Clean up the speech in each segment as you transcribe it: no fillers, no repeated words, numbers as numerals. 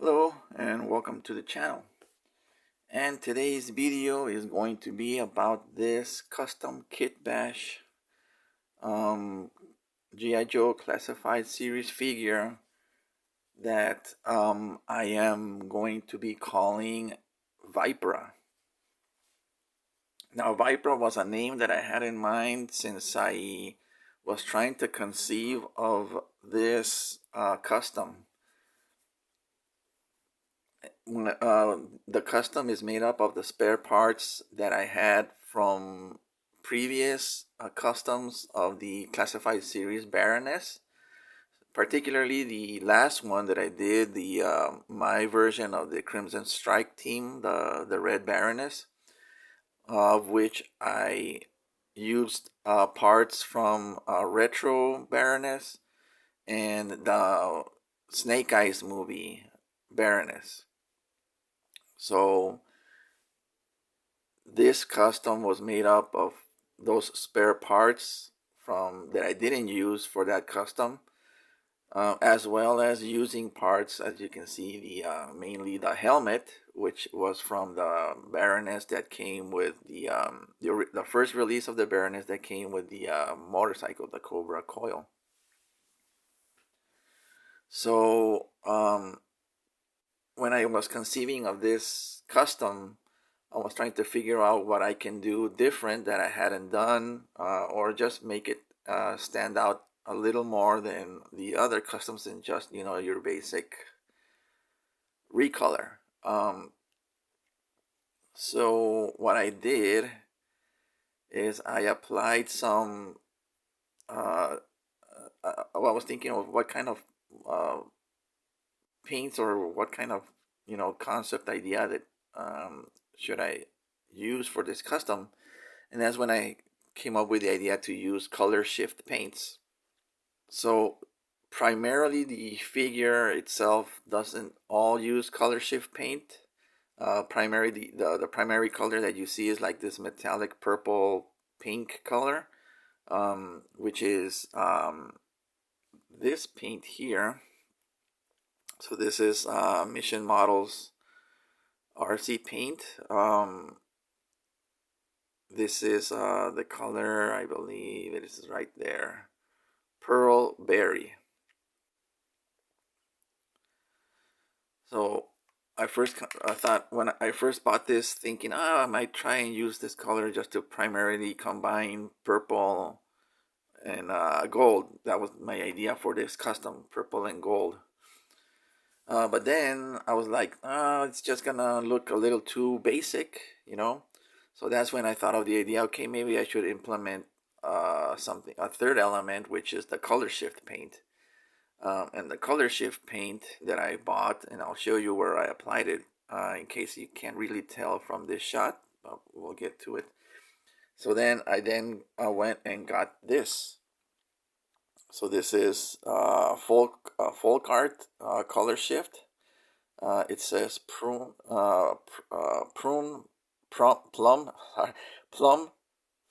Hello and welcome to the channel. And today's video is going to be about this custom Kitbash G.I. Joe Classified Series figure that I am going to be calling Vypra. Now, Vypra was a name that I had in mind since I was trying to conceive of this custom. The custom is made up of the spare parts that I had from previous customs of the Classified Series Baroness, particularly the last one that I did, the my version of the Crimson Strike team, the Red Baroness, of which I used parts from Retro Baroness and the Snake Eyes movie Baroness. So this custom was made up of those spare parts from that I didn't use for that custom, as well as using parts, as you can see, the mainly the helmet, which was from the Baroness that came with the first release of the Baroness that came with the motorcycle, the Cobra coil. So when I was conceiving of this custom, I was trying to figure out what I can do different that I hadn't done, or just make it stand out a little more than the other customs than just, your basic recolor. So what I did is I applied some, well, I was thinking of what kind of paints or what kind of, concept idea that should I use for this custom. And that's when I came up with the idea to use color shift paints. So primarily the figure itself doesn't all use color shift paint. The primary color that you see is like this metallic purple pink color, which is this paint here. So this is Mission Models RC paint. This is the color, I believe it is right there, Pearl Berry. So I thought when I first bought this, thinking, I might try and use this color just to primarily combine purple and gold. That was my idea for this custom, purple and gold. But then I was like, it's just gonna look a little too basic, So that's when I thought of the idea, okay, maybe I should implement a third element, which is the color shift paint. And the color shift paint that I bought, and I'll show you where I applied it in case you can't really tell from this shot, but we'll get to it. So then I went and got this. So this is folk art color shift. It says plum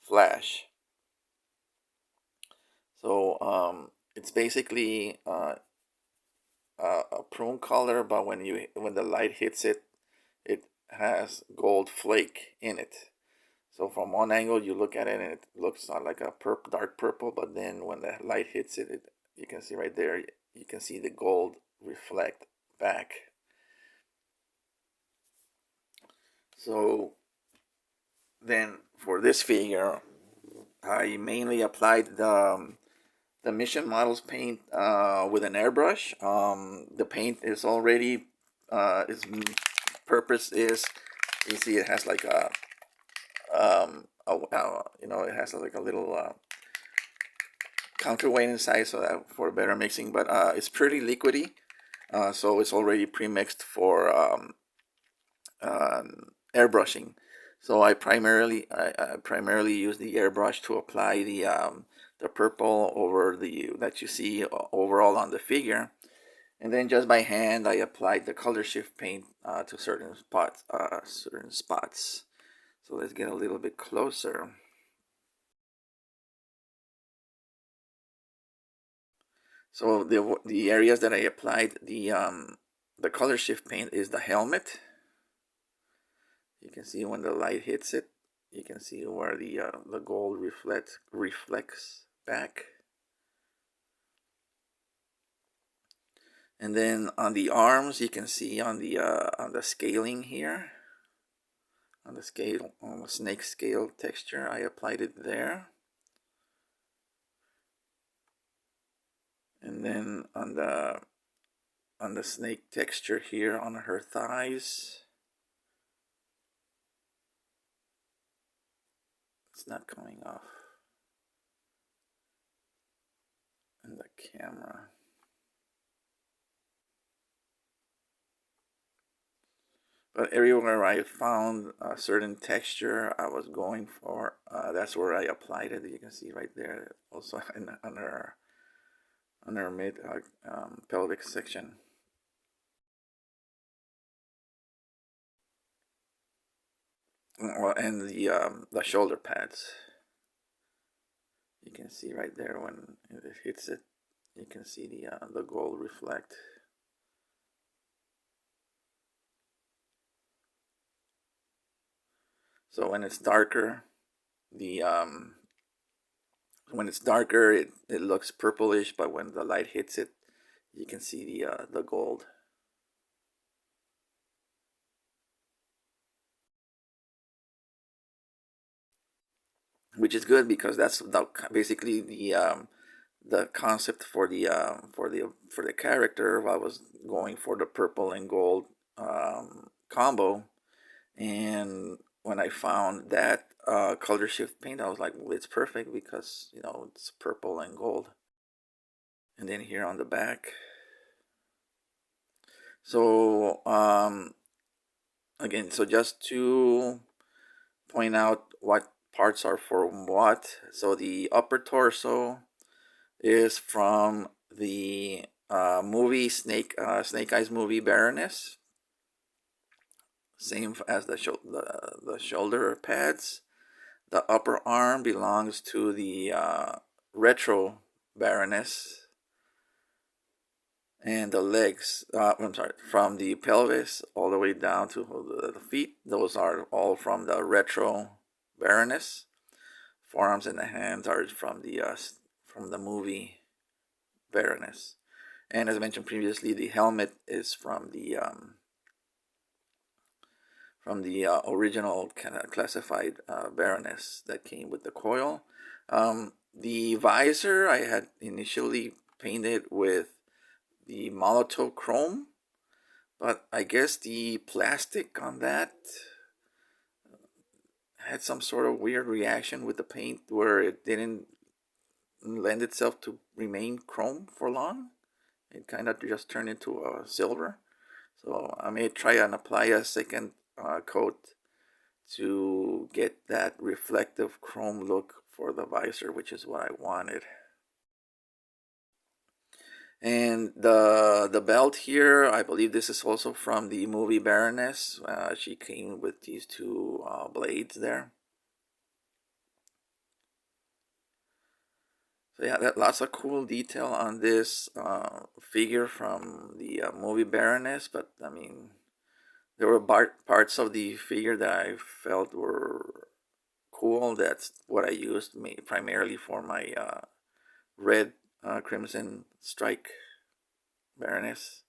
flash. So it's basically a prune color, but when the light hits it, it has gold flake in it. So from one angle you look at it and it looks like a dark purple, but then when the light hits it, you can see right there, you can see the gold reflect back. So then for this figure, I mainly applied the Mission Models paint with an airbrush. The paint is already, its purpose is, you see it has like it has like a little counterweight inside, so that for better mixing, but it's pretty liquidy, so it's already pre-mixed for airbrushing. So I primarily use the airbrush to apply the purple over that you see overall on the figure, and then just by hand I applied the color shift paint to certain spots. So let's get a little bit closer. So the areas that I applied the color shift paint is the helmet. You can see when the light hits it, you can see where the gold reflects back. And then on the arms, you can see on the scaling here, on the snake scale texture, I applied it there. And then on the snake texture here on her thighs, it's not coming off in the camera. But everywhere I found a certain texture I was going for, that's where I applied it. You can see right there, also on her mid pelvic section. And the shoulder pads. You can see right there when it hits it, you can see the gold reflect. So when it's darker, it looks purplish, but when the light hits it, you can see the gold. Which is good because that's basically the concept for the character. I was going for the purple and gold combo, and when I found that color shift paint, I was like, well, it's perfect because it's purple and gold. And then here on the back, so again, so just to point out what parts are for what. So the upper torso is from the movie Snake Eyes movie Baroness. Same as the shoulder pads. The upper arm belongs to the retro Baroness. And the legs, I'm sorry, from the pelvis all the way down to the feet, those are all from the retro Baroness. Forearms and the hands are from the movie Baroness. And as I mentioned previously, the helmet is from the original kind of classified Baroness that came with the coil. The visor I had initially painted with the Molotov chrome, but I guess the plastic on that had some sort of weird reaction with the paint where it didn't lend itself to remain chrome for long. It kind of just turned into a silver. So I may try and apply a second coat to get that reflective chrome look for the visor, which is what I wanted. And the belt here, I believe this is also from the movie Baroness. She came with these two blades there. So yeah, lots of cool detail on this figure from the movie Baroness. But I mean, there were parts of the figure that I felt were cool. That's what I used primarily for my red crimson strike Baroness.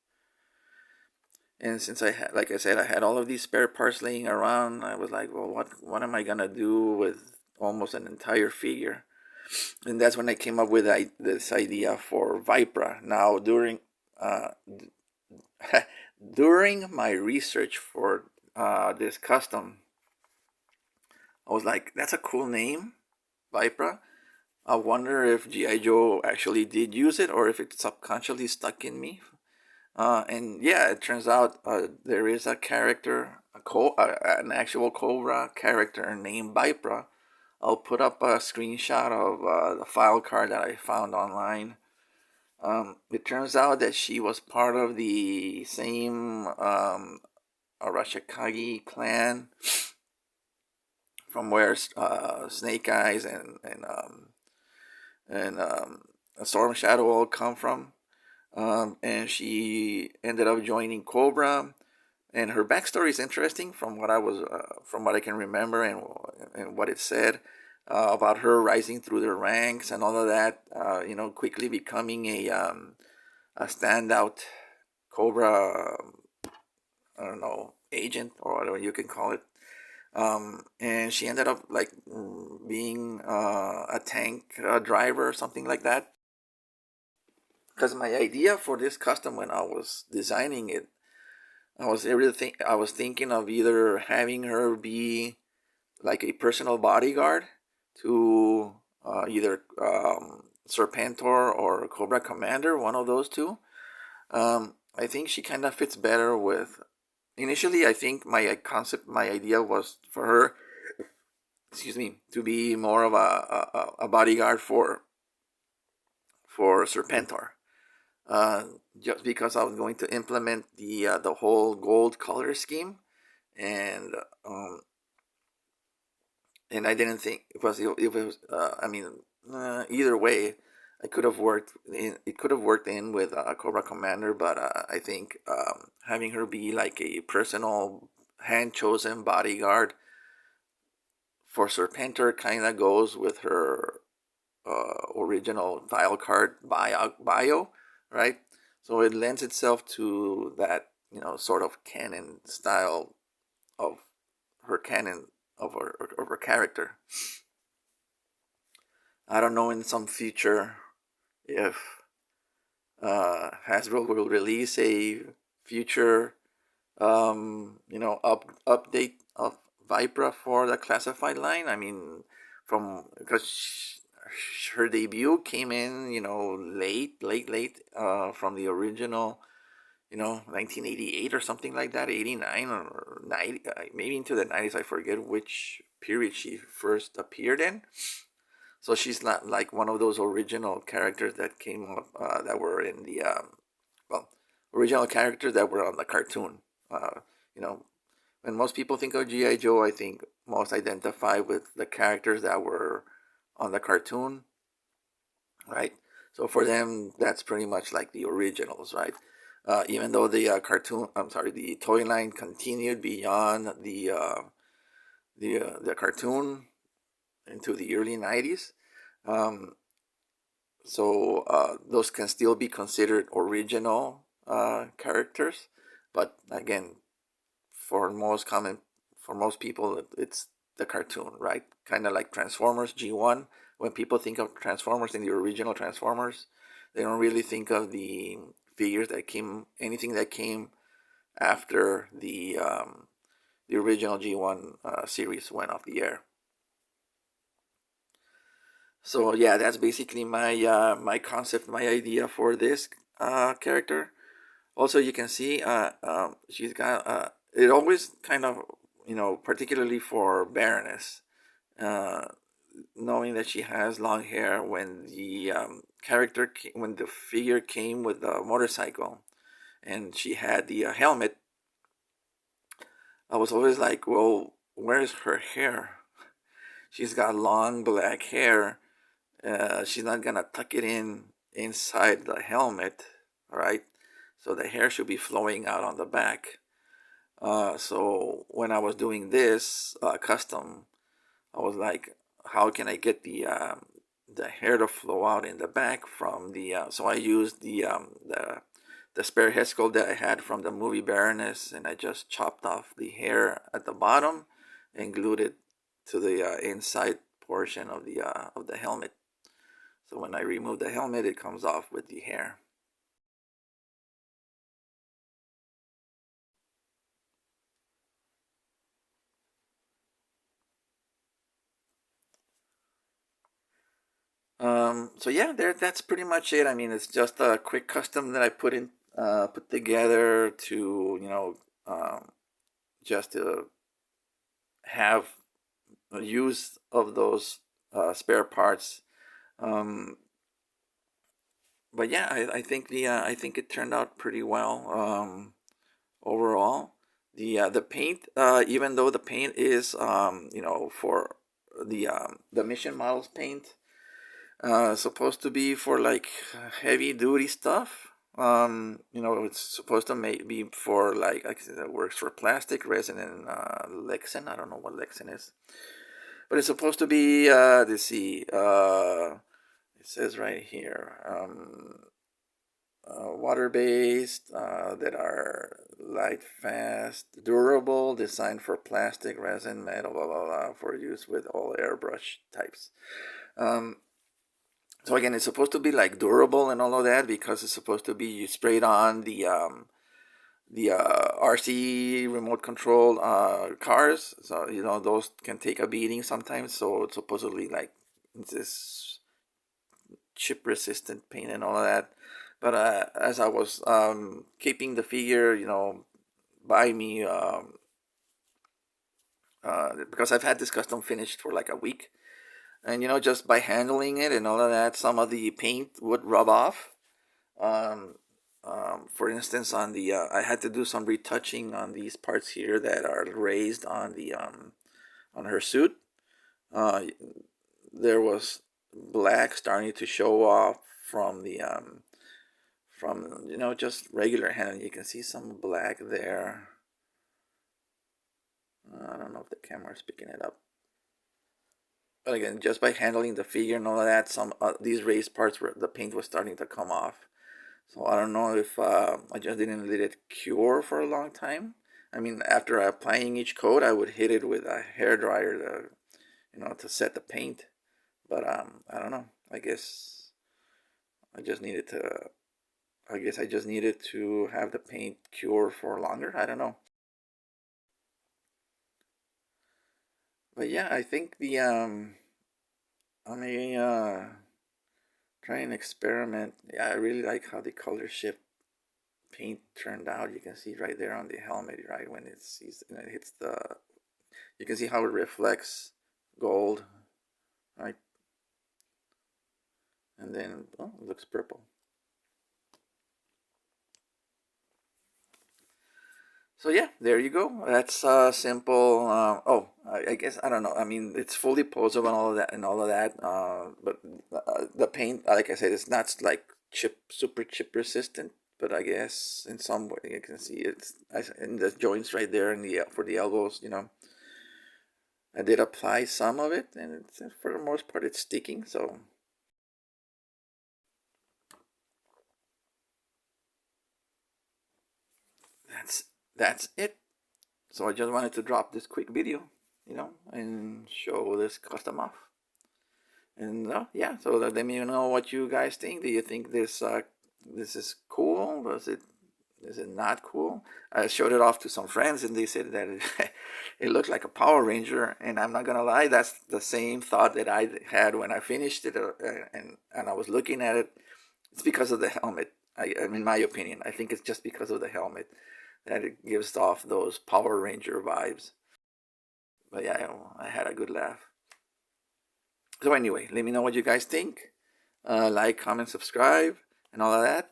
And since I had, like I said, I had all of these spare parts laying around, I was like, well, what am I gonna do with almost an entire figure? And that's when I came up with this idea for Vypra. Now, during my research for this custom, I was like, that's a cool name, Vypra. I wonder if G.I. Joe actually did use it or if it subconsciously stuck in me. And yeah, it turns out there is a character, an actual Cobra character named Vypra. I'll put up a screenshot of the file card that I found online. It turns out that she was part of the same Arashikage clan from where Snake Eyes and Storm Shadow all come from. and she ended up joining Cobra. And her backstory is interesting from what from what I can remember and what it said about her rising through the ranks and all of that. Quickly becoming a standout Cobra, I don't know, agent or whatever you can call it. And she ended up like being a tank driver or something like that. Because my idea for this custom when I was designing it, I was thinking of either having her be like a personal bodyguard to either Serpentor or Cobra Commander, one of those two. I think she kind of fits better with. Initially, I think my idea was for her, excuse me, to be more of a bodyguard for Serpentor. Just because I was going to implement the whole gold color scheme, and um, and I didn't think it was I mean either way I could have worked in it could have worked in with Cobra Commander, but I think having her be like a personal hand chosen bodyguard for Serpentor kind of goes with her original file card bio, right? So it lends itself to that sort of canon style of canon of her character. I don't know in some future if Hasbro will release a future update of Vypra for the classified line. I mean, from because her debut came in, late from the original, 1988 or something like that, 89 or 90, maybe into the 90s. I forget which period she first appeared in. So she's not like one of those original characters that came up that were in the original characters that were on the cartoon. You know, when most people think of GI Joe, I think most identify with the characters that were on the cartoon, right? So for them, that's pretty much like the originals, right? Even though the the toy line continued beyond the cartoon into the early 90s. Um, those can still be considered original characters, but again, for most people, it's the cartoon, right? Kind of like Transformers G1. When people think of Transformers in the original Transformers, they don't really think of the figures anything that came after the original G1 series went off the air. So yeah, that's basically my concept, my idea for this character. Also, you can see she's got it always kind of particularly for Baroness, uh, knowing that she has long hair when the when the figure came with the motorcycle and she had the helmet. I was always like, well, where's her hair? She's got long black hair. She's not gonna tuck it inside the helmet, right? So the hair should be flowing out on the back. So when I was doing this custom, I was like, how can I get the hair to flow out in the back from the? So I used the spare head sculpt that I had from the movie Baroness, and I just chopped off the hair at the bottom and glued it to the inside portion of the helmet. So when I remove the helmet, it comes off with the hair. So yeah, that's pretty much it. I mean, it's just a quick custom that I put together to just to have use of those spare parts. Um, but yeah, I think it turned out pretty well overall. The paint, even though the paint is for the mission models paint, supposed to be for like heavy duty stuff. You know, it's supposed to be for like I said, it works for plastic, resin, and Lexan. I don't know what Lexan is, but it's supposed to be. Let's see. It says right here. Water-based that are light, fast, durable, designed for plastic, resin, metal, blah, blah, blah, for use with all airbrush types. So again, it's supposed to be like durable and all of that because it's supposed to be sprayed on the RC remote controlled cars. So you know those can take a beating sometimes. So it's supposedly like this chip resistant paint and all of that. But as I was keeping the figure, you know, by me, because I've had this custom finished for like a week, and you know, just by handling it and all of that, some of the paint would rub off. Um, for instance, on the I had to do some retouching on these parts here that are raised on the on her suit. Uh, there was black starting to show off from the from you know just regular handling. You can see some black there. I don't know if the camera is picking it up. But again, just by handling the figure and all of that, some these raised parts where the paint was starting to come off. So I don't know if I just didn't let it cure for a long time. I mean, after applying each coat, I would hit it with a hair dryer to, you know, to set the paint. But I don't know. I guess I just needed to. I guess I just needed to have the paint cure for longer. I don't know. But yeah, I think the I may try and experiment. Yeah, I really like how the color shift paint turned out. You can see right there on the helmet, right when it sees and it hits the. You can see how it reflects gold, right? And then oh, it looks purple. So yeah, there you go. That's simple. Oh, I guess I don't know. I mean, it's fully posable and all of that and all of that. But the paint, like I said, it's not like super chip resistant. But I guess in some way you can see it's in the joints right there in the for the elbows. You know, I did apply some of it, and it's, for the most part, it's sticking. So that's that's it. So I just wanted to drop this quick video, you know, and show this custom off. And yeah, so let me know what you guys think. Do you think this is cool? Is it not cool? I showed it off to some friends, and they said that it looked like a Power Ranger. And I'm not gonna lie, that's the same thought that I had when I finished it, and I was looking at it. It's because of the helmet. In my opinion, I think it's just because of the helmet that it gives off those Power Ranger vibes. But yeah, I had a good laugh. So anyway, let me know what you guys think. Like, comment, subscribe, and all of that.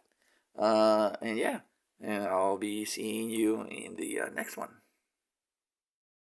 And yeah, and I'll be seeing you in the next one.